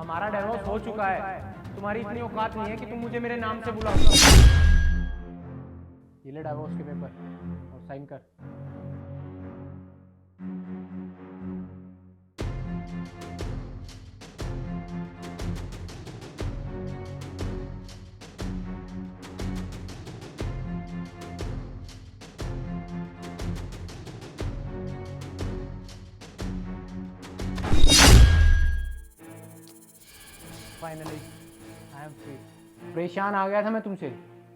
हमारा डिवोर्स हो चुका है। तुम्हारी इतनी औकात नहीं है कि तुम मुझे मेरे नाम से बुलाओ। ये ले डिवोर्स के पेपर और साइन कर। Finally I am free. परेशान आ गया था मैं तुमसे,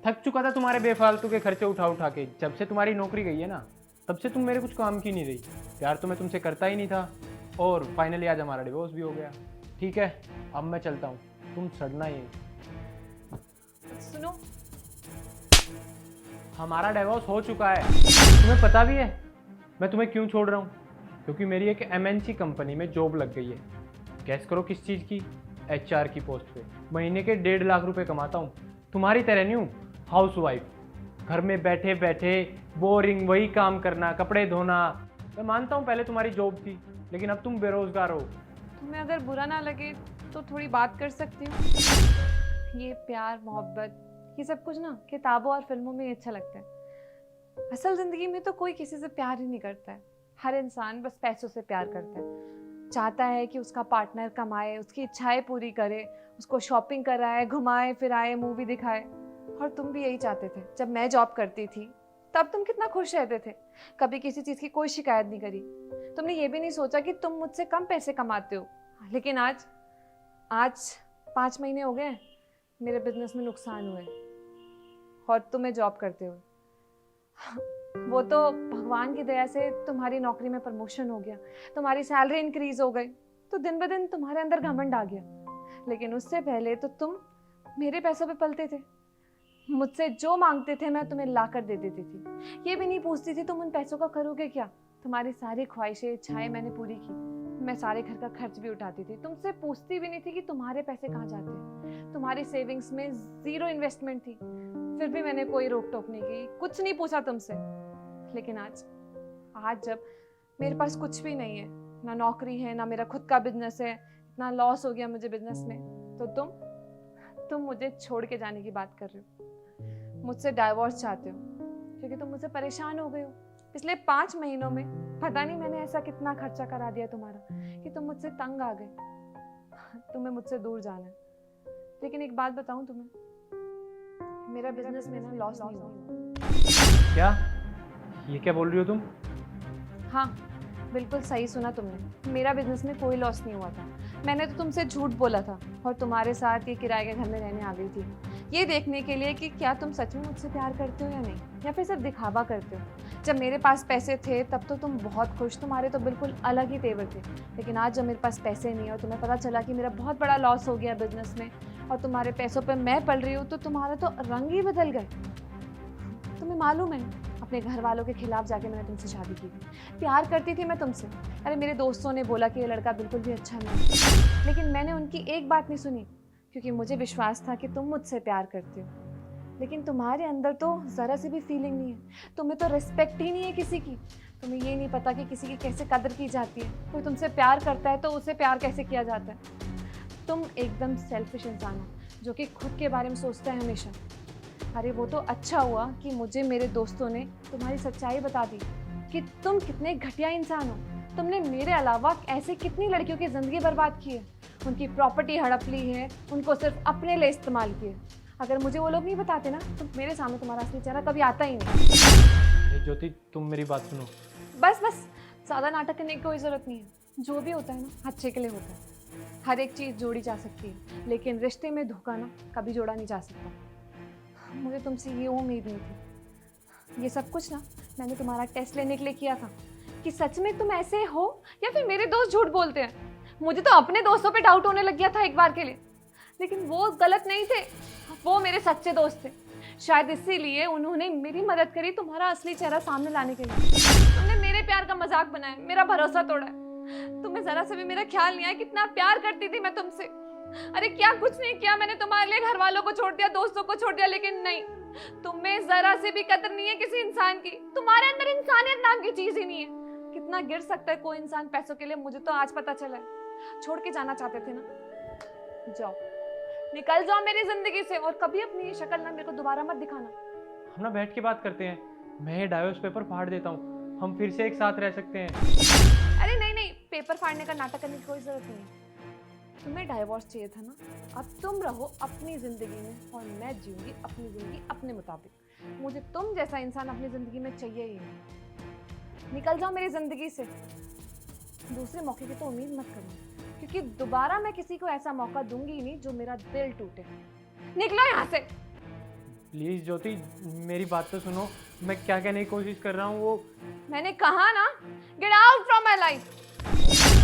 थक चुका था तुम्हारे बेफालतू के खर्चे उठा उठा के। जब से तुम्हारी नौकरी गई है ना, तब से तुम मेरे कुछ काम की नहीं रही। प्यार तो मैं तुमसे करता ही नहीं था, और फाइनली आज हमारा डिवोर्स भी हो गया। ठीक है, अब मैं चलता हूँ, तुम सड़ना ही। सुनो, हमारा डिवोर्स हो चुका है, तुम्हें पता भी है। मैं तुम्हें क्यों छोड़ रहा हूँ? क्योंकि मेरी एक एमएनसी कंपनी में जॉब लग गई है। गैस करो किस चीज़ की? एचआर की पोस्ट पे। महीने के 1.5 लाख रुपए कमाता हूँ। तुम्हारी तरह नहीं हूँ हाउस वाइफ, घर में बैठे बैठे बोरिंग वही काम करना, कपड़े धोना। मैं मानता हूँ पहले तुम्हारी जॉब थी, लेकिन अब तुम बेरोजगार हो। तुम्हें अगर बुरा ना लगे तो थोड़ी बात कर सकती हूँ। ये प्यार मोहब्बत ये सब कुछ ना किताबों और फिल्मों में ही अच्छा लगता है। असल जिंदगी में तो कोई किसी से प्यार ही नहीं करता है। हर इंसान बस पैसों से प्यार करता है, चाहता है कि उसका पार्टनर कमाए, उसकी इच्छाएं पूरी करे, उसको शॉपिंग कराए, घुमाए फिराए, मूवी दिखाए। और तुम भी यही चाहते थे। जब मैं जॉब करती थी तब तुम कितना खुश रहते थे, कभी किसी चीज़ की कोई शिकायत नहीं करी। तुमने ये भी नहीं सोचा कि तुम मुझसे कम पैसे कमाते हो। लेकिन आज आज 5 महीने हो गए मेरे बिजनेस में नुकसान हुए और तुम्हें जॉब करते हुए। वो तो भगवान की दया से तुम्हारी नौकरी में प्रमोशन हो गया, तुम्हारी सैलरी इंक्रीज हो गई, तो दिन ब दिन तुम्हारे अंदर घमंड आ गया। लेकिन उससे पहले तो तुम मेरे पैसों पे पलते थे। मुझसे जो मांगते थे मैं तुम्हें ला कर दे देती थी। ये भी नहीं पूछती थी तुम उन पैसों का करोगे क्या। तुम्हारी सारी ख्वाहिशें इच्छाएं मैंने पूरी की। मैं सारे घर का खर्च भी उठाती थी, तुमसे पूछती भी नहीं थी कि तुम्हारे पैसे कहाँ जाते हैं। तुम्हारी सेविंग्स में 0 इन्वेस्टमेंट थी, फिर भी मैंने कोई रोक टोक नहीं की, कुछ नहीं पूछा तुमसे। लेकिन आज जब मेरे पास कुछ भी नहीं है, ना नौकरी है, ना मेरा खुद का बिजनेस है, इतना लॉस हो गया मुझे बिजनेस में, तो तुम मुझे छोड़ के जाने की बात कर रहे हो, मुझसे डाइवोर्स चाहते हो क्योंकि तुम मुझसे परेशान हो गए हो। पिछले 5 महीनों में पता नहीं मैंने ऐसा कितना खर्चा करा दिया तुम्हारा कि तुम मुझसे तंग आ गए। तुम्हें मुझसे दूर जाना है। लेकिन एक बात बताऊं तुम्हें, मेरा बिजनेस में ना लॉस नहीं हुआ। क्या? ये क्या बोल रही हो तुम? हाँ, बिल्कुल सही सुना तुमने, मेरा बिजनेस में कोई लॉस नहीं हुआ था। मैंने तो तुमसे झूठ बोला था और तुम्हारे साथ ये किराए के घर में रहने आ गई थी, ये देखने के लिए कि क्या तुम सच में मुझसे प्यार करते हो या नहीं, या फिर सिर्फ दिखावा करते हो। जब मेरे पास पैसे थे तब तो तुम बहुत खुश, तुम्हारे तो बिल्कुल अलग ही तेवर थे। लेकिन आज जब मेरे पास पैसे नहीं है और तुम्हें पता चला कि मेरा बहुत बड़ा लॉस हो गया बिजनेस में और तुम्हारे पैसों पर मैं पल रही हूँ, तो तुम्हारा तो रंग ही बदल गए। तुम्हें मालूम है, अपने घर वालों के खिलाफ जाके मैंने तुमसे शादी की थी। प्यार करती थी मैं तुमसे। अरे मेरे दोस्तों ने बोला कि ये लड़का बिल्कुल भी अच्छा नहीं, लेकिन मैंने उनकी एक बात नहीं सुनी क्योंकि मुझे विश्वास था कि तुम मुझसे प्यार करते हो। लेकिन तुम्हारे अंदर तो ज़रा सी भी फीलिंग नहीं है, तुम्हें तो रिस्पेक्ट ही नहीं है किसी की। तुम्हें ये नहीं पता कि किसी की कैसे कदर की जाती है। कोई तुमसे प्यार करता है तो उसे प्यार कैसे किया जाता है। तुम एकदम सेल्फिश इंसान हो जो कि खुद के बारे में सोचता है हमेशा। अरे वो तो अच्छा हुआ कि मुझे मेरे दोस्तों ने तुम्हारी सच्चाई बता दी कि तुम कितने घटिया इंसान हो। तुमने मेरे अलावा ऐसे कितनी लड़कियों की ज़िंदगी बर्बाद की है, उनकी प्रॉपर्टी हड़प ली है, उनको सिर्फ अपने लिए इस्तेमाल किए। अगर मुझे वो लोग नहीं बताते ना तो मेरे सामने तुम्हारा असली चेहरा कभी आता ही नहीं। अरे ज्योति, तुम मेरी बात सुनो। बस बस, ज़्यादा नाटक करने की कोई ज़रूरत नहीं है। जो भी होता है ना अच्छे के लिए होता है। हर एक चीज़ जोड़ी जा सकती है, लेकिन रिश्ते में धोखा ना कभी जोड़ा नहीं जा सकता। मुझे तुमसे ये उम्मीद नहीं थी। ये सब कुछ ना मैंने तुम्हारा टेस्ट लेने के लिए किया था कि सच में तुम ऐसे हो या फिर मेरे दोस्त झूठ बोलते हैं। मुझे तो अपने दोस्तों पे डाउट होने लग गया था एक बार के लिए, लेकिन वो गलत नहीं थे, वो मेरे सच्चे दोस्त थे। शायद इसीलिए उन्होंने मेरी मदद करी तुम्हारा असली चेहरा सामने लाने के लिए। तुमने मेरे प्यार का मजाक बनाया, मेरा भरोसा तोड़ा है। तुम्हें जरा से भी मेरा ख्याल नहीं आया कितना प्यार करती थी मैं तुमसे। अरे क्या कुछ नहीं किया मैंने तुम्हारे लिए, घर वालों को छोड़ दिया, दोस्तों को छोड़ दिया, लेकिन नहीं, तुम्हें जरा से भी कदर नहीं है किसी इंसान की। तुम्हारे अंदर इंसानियत नाम की चीज ही नहीं है। कितना गिर सकता है कोई इंसान पैसों के लिए, मुझे तो आज पता चला है। छोड़ के जाना चाहते थे ना, जाओ, निकल जाओ मेरी जिंदगी से, और कभी अपनी ये शक्ल ना मेरे को दोबारा मत दिखाना। हम ना बैठ के बात करते हैं, मैं ये डाइवोर्स पेपर फाड़ देता हूँ, हम फिर से एक साथ रह सकते हैं। अरे नहीं नहीं, पेपर फाड़ने का नाटक करने की कोई जरूरत नहीं है। तुम्हें डाइवोर्स चाहिए था ना, अब तुम रहो अपनी जिंदगी में और मैं जीऊंगी अपनी जिंदगी अपने मुताबिक। मुझे तुम जैसा इंसान अपनी जिंदगी में चाहिए ही नहीं। निकल जाओ मेरी जिंदगी से। दूसरे मौके की तो उम्मीद मत करो, क्योंकि दोबारा मैं किसी को ऐसा मौका दूंगी ही नहीं जो मेरा दिल टूटे। निकलो यहाँ से। प्लीज ज्योति, मेरी बात तो सुनो, मैं क्या कहने की कोशिश कर रहा हूँ वो। मैंने कहा ना, get out from my life.